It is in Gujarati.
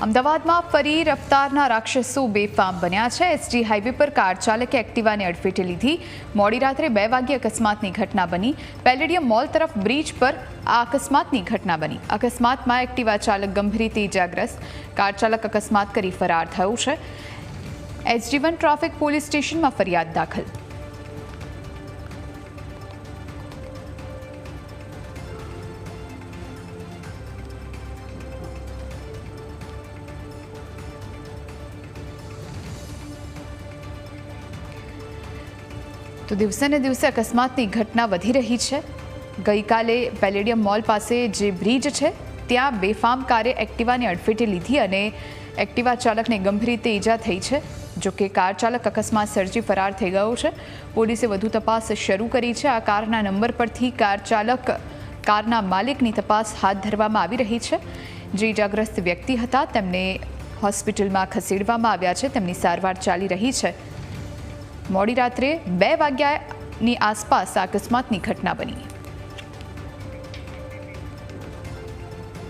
અમદાવાદમાં ફરી રફતારના રાક્ષસો બેફામ બન્યા છે। એસજી હાઈવે પર કાર ચાલકે એક્ટિવાને અડફેટે લીધી। મોડી રાત્રે 2 વાગ્યે અકસ્માતની ઘટના બની। પેલેડિયમ મોલ તરફ બ્રિજ પર આ અકસ્માતની ઘટના બની। અકસ્માતમાં એક્ટિવા ચાલક ગંભીર રીતે ઇજાગ્રસ્ત। કાર ચાલક અકસ્માત કરી ફરાર થયો છે। SG1 ટ્રાફિક પોલીસ સ્ટેશનમાં ફરિયાદ દાખલ। તો દિવસે ને દિવસે અકસ્માતની ઘટના વધી રહી છે। ગઈકાલે પેલેડિયમ મોલ પાસે જે બ્રિજ છે ત્યાં બેફામ કારે એક્ટિવાને અડફેટે લીધી અને એક્ટિવા ચાલકને ગંભીર રીતે ઈજા થઈ છે। જોકે કાર ચાલક અકસ્માત સર્જી ફરાર થઈ ગયો છે। પોલીસે વધુ તપાસ શરૂ કરી છે। આ કારના નંબર પરથી કાર ચાલક કારના માલિકની તપાસ હાથ ધરવામાં આવી રહી છે। જે ઈજાગ્રસ્ત વ્યક્તિ હતા તેમને હોસ્પિટલમાં ખસેડવામાં આવ્યા છે। તેમની સારવાર ચાલી રહી છે। મોડી રાત્રે 2 વાગ્યાની આસપાસ આ અકસ્માતની ઘટના બની।